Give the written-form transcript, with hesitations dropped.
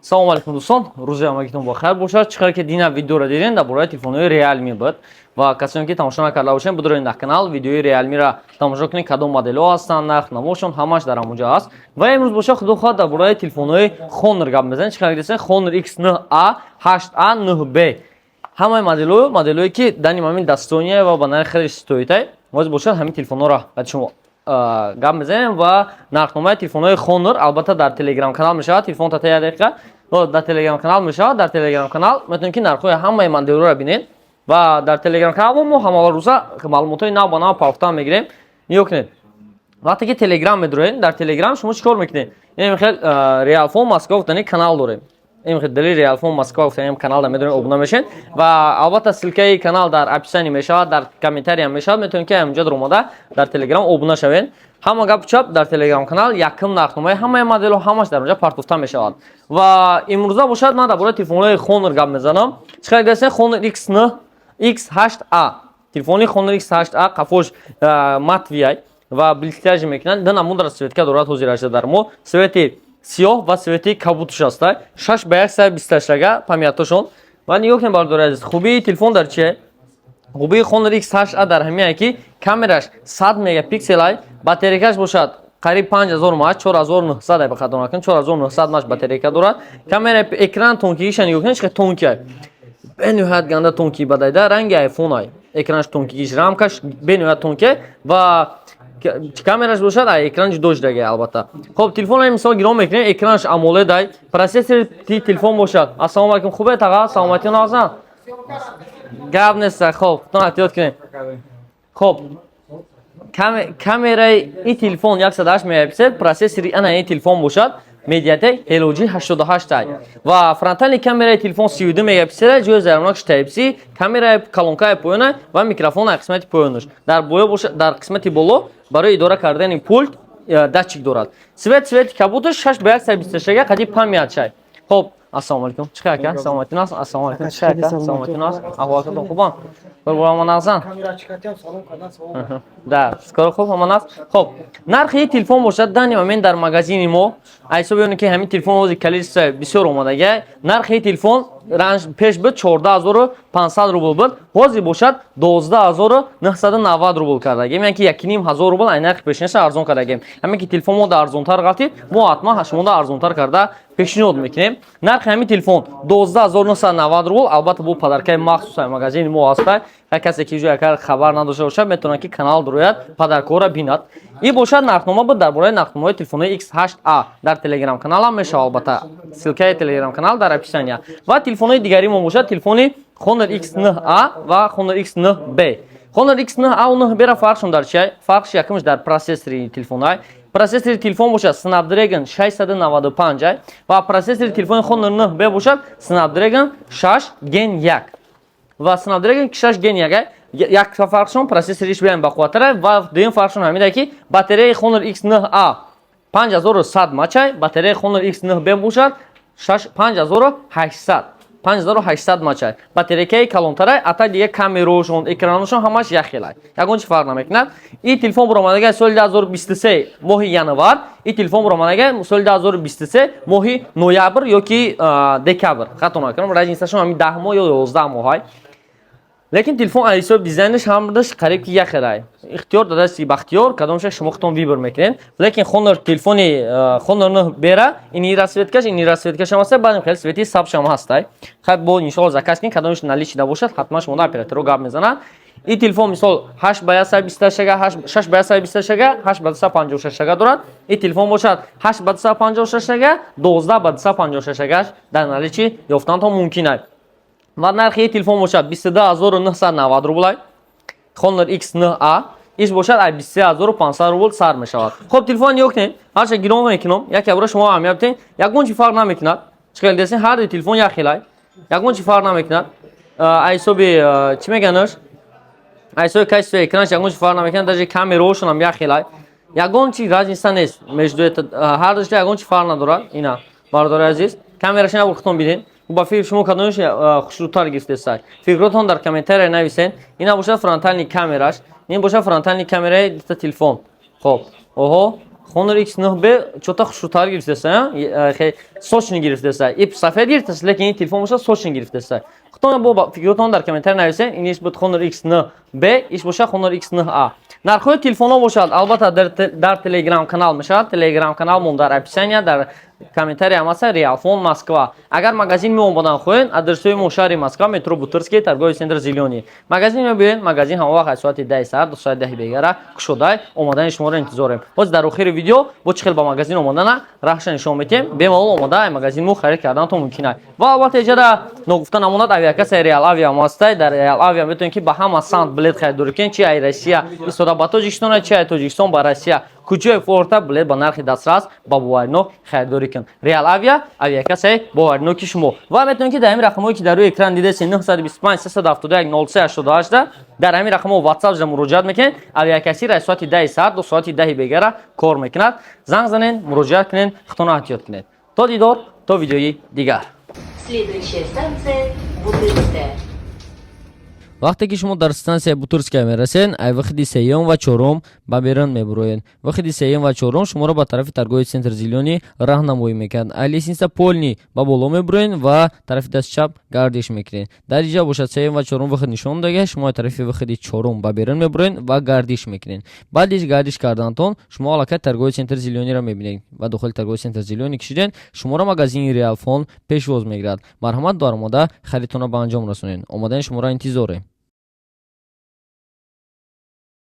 Салом алейкум дӯстон, рӯзи ҳамагитон бохайр бошад. Чӣ қадр ки дина видеоро дидем дар бораи телефонҳои Realme буд ва касоне ки тамошо накарда бошем бидоред дар канал видеои Realme-ро тамошо кунед, кадом моделҳо ҳастанд, нарх намошон ҳамаш дар ҳамонҷо аст. Ва имрӯз бошад худо хоҳад дар бораи телефонҳои Honor гап мезанем. Чӣ қадр дидем Honor X9A, 8A, 9B. Ҳамаи моделҳое ки дани мамин дастония ва ба нархи хеле стоитай. Ҳозир бошад ҳамин телефонҳоро ба шумо гап мезанем ва нархномаи телефонҳои Honor албатта дар Telegram канал мешавад. Телефон та 1 дақиқа дар Telegram канал мешавад. Дар Telegram канал метавонед ки нархҳои ҳамаи моделҳоро бинед ва дар Telegram канал мо ҳама рӯза маълумотои нав ба нав пахта мегирем. Нигоҳ кунед. Вақте ки Telegram медуред, дар Telegram шумо чикор мекунед? Ин хел Realphone Москва гуфтани канал дорем. Ин хел дали Realphone Москва гуфтани канал да медуред, обуна мешен ва албатта силкаи канал дар описание мешавад, дар комментарий ҳам мешавад. Метавонед ки ҳаминҷо дар омода дар Telegram обуна шавед. Ҳама гап чап дар Telegram канал якм нархномаи ҳамаи моделҳо ҳамаш дар онҷо партофта мешавад. Ва имрӯза бошад ман дар бораи телефонҳои Honor гап мезанам. Чӣ қадр гасен Honor X8A. Телефони Honor X8A қафош матвияй ва блистяжи мекунад. Ду намудара светка дорад ҳозираша дар мо. Свети сиёҳ ва свети кабутуш аста. 6x128 памятошон. Ва нигоҳ кунед бардори азиз. Хубии телефон дар чие? Хубии Honor X8A дар ҳамине ки камераш 100 мегапикселай, батарейкаш бошад қариб 5000 мАч, 4900 ба хатона кун, 4900 мАч батарейка дорад. Камера экран тонкигиша нигоҳ кунед, чӣ қадр тонкий. Бениҳоят ганда тонкий бадайда, ранги iPhone ай. Экранаш тонкигиш, рамкаш бениҳоят тонкий ва камераш бошад экран ҷудо шудаги албатта. Хоб, телефонро мисол гиром мекунем, экранаш AMOLED ай, процессори телефон бошад. Ассалому алейкум, хубе тага, саломатӣ назан. Гап неста, хоб, тон эҳтиёт кунем. Хоб, камераи ин телефон 108 мегапиксел, процессори ана ин телефон бошад, MediaTek Helio G88 ай. Ва фронтални камераи телефон 32 мегапиксел, ҷои зармонакш Type-C, камераи колонкаи поёна ва микрофони қисмати поёнаш. Дар боё бошад, дар қисмати боло барои идора кардани пульт датчик дорад. Свети кабуташ 6x128 қади памят шай. Хоб, ассалому алейкум. Чӣ қадр ка? Саломатӣ нас? Ассалому алейкум. Чӣ қадр ка? Саломатӣ нас? Аҳволатон хубан? Қурбон назан. Камера чикатам салом кардан салом. Да, скоро хуб ҳама нас. Хоб, нархи телефон бошад дани момент дар магазини мо. Айсо бионе ки ҳамин телефон ҳозир количество бисёр омадаги. Нархи телефон ранж пеш буд 14500 рубл буд. Ҳозир бошад 12990 рубл кардаги. Меан ки 1500 рубл ай нархи пешниша арзон кардаги. Ҳамин ки телефон мо да арзонтар галтид, мо ҳатман шумо да арзонтар карда пешниҳод мекунем. Нархи ҳамин телефон 12990 рубл. Албатта бу падаркаи махсус магазини мо аста. Як касе ки ҷоя хабар надошта бошад метавонад ки канал дурояд падаркора бинад. И бошад нархнома буд дар бораи нархномаи телефони X8A дар Telegram канал ҳам мешавад. Албатта силкаи Telegram канал дар описание. Ва телефони дигари мо бошад телефони Honor X9A ва Honor X9B. Honor X9A ва 9B ра фарқшон дар чия? Фарқш якмш дар процессори телефонай. Процессори телефон бошад Snapdragon 695 ва процессори телефони Honor 9B бошад Snapdragon 6 Gen 1. Ва Snapdragon 6 Gen 1 як фарқшон процессориш биан бақувваттар ва дуюм фарқшон ҳамида ки батареяи Honor X9A 5100 мАч, батареяи Honor X9B бошад 5800 мАч. Батарейкаи калонтар ата дига камерошон, экраношон ҳамаш яхелай. Ягон чи фарқ намекунад. Ин телефон буромадаги соли 2023 моҳи январ, ин телефон буромадаги соли 2023 моҳи ноябр ёки декабр. Хатон накунам, разницашон ҳамин 10 моҳ ё 11 моҳ. Лекин телефон айсоб дизайнаш ҳамдаш қариб ки яхелай. Ихтиёр дадасти бахтиёр, кадомша шумо худтон вибр мекунед. Лекин Honor телефони Honor 9B ини расветкаш ҳам аст, баъд хел свети сабш ҳам ҳастай. Хат бо иншоалло заказ кин кадомш наличида бошад, ҳатман шумо да операторо гап мезанад. Ин телефон мисол 8x128, 6x128, 8x256 дорад. Ин телефон бошад 8x256, 12x256 дар наличи ёфтанатон мумкин аст. Ва нархи телефон бошад 22990 рубл. Honor X9A иш бошад 23500 рубл сар мешавад. Хоб, телефон нигоҳ кунед, ҳарча гиром мекунам, яке бора шумо ҳам ябтен, ягон чи фарқ намекунад. Чӣ қадр десен ҳар ду телефон яхелай. Ягон чи фарқ намекунад. Айсоби чӣ меганаш? Айсоби качествои экранаш ягон чи фарқ намекунад, даже камераошон ҳам яхелай. Ягон чи разница нест между ҳар душта ягон чи фарқ надорад. Ина бардори азиз, камераш набуд худтон биден. Ба фикр шумо кадомаш хушрӯтар гирифтестай. Фикротон дар комментария нависен. Ина бошад фронтални камераш, ин бошад фронтални камераи телефон. Хоб, оҳо, Honor X9B чота хушрутар гирифтеса, сочни гирифтеса. Ип сафед гирифтеса, лекин ин телефон боша сочни гирифтеса. Хутон бо фикротон дар комментарий нависен, иниш буд Honor X9B, иш боша Honor X9A. Нархои телефонҳо бошад, албатта дар Telegram канал мешавад. Telegram канал мон дар описания, дар комментарий ҳам аст. Realfon Москва. Агар магазин меомадан хоҳед, адресои мо шаҳри Москва, метро Бутырский, торговый центр Зеленый. Магазин мебиёед, магазин ҳама вақт аз соати 10 сар до соати 10 бегара кушодай омадани шуморо интизорем. Боз дар охири видео бо чӣ хел ба магазин омадана рахша нишон метем. Бемалол омада магазин мо харид карданатон мумкин аст. Ва албатта иҷада ногуфта намонад авиакасаи Real Avia мастай. Дар Real Avia метавонед ки ба ҳама санд билет харидорӣ кунед, чи ай Россия истода ба Тоҷикистон, чи ай Тоҷикистон ба Россия. Куҷои форта билет ба нархи дастрас ба боваринок харидорӣ кун. Real Avia авиакасаи бовариноки шумо. Ва метавонед ки дар ҳамин рақамҳое ки дар рӯи экран дидасед 925 371 0388 дар ҳамин рақамҳо WhatsApp ҷа муроҷиат мекунед. Авиакасира аз соати 10 саат до соати 10 бегара кор мекунад. Занг занед, муроҷиат кунед, хутона эҳтиёт кунед. То дидор, то видеои дигар. Следующая станция Бутырская. вақте ки шумо дар стансияи Бутырская мерасед, ай вахиди сеюм ва чорум ба берун мебуроед. Вахиди сеюм ва чорум шуморо ба тарафи торговый центр Зеленый раҳнамоӣ мекунад. Ай лестница полни ба боло мебуроед ва тарафи дасти чап гардиш мекунед. Дар иҷа бошад сеюм ва чорум вахид нишон дага, шумо тарафи вахиди чорум ба берун мебуроед ва гардиш мекунед. Баъди гардиш карданатон шумо аллакай торговый центр Зеленийро мебинед. Ва дохили торговый центр Зеленый кишиден, шуморо магазини Realfon пешвоз мегирад. Марҳамат дар омода харидтонро ба анҷом расонед. Омадани шуморо интизорем.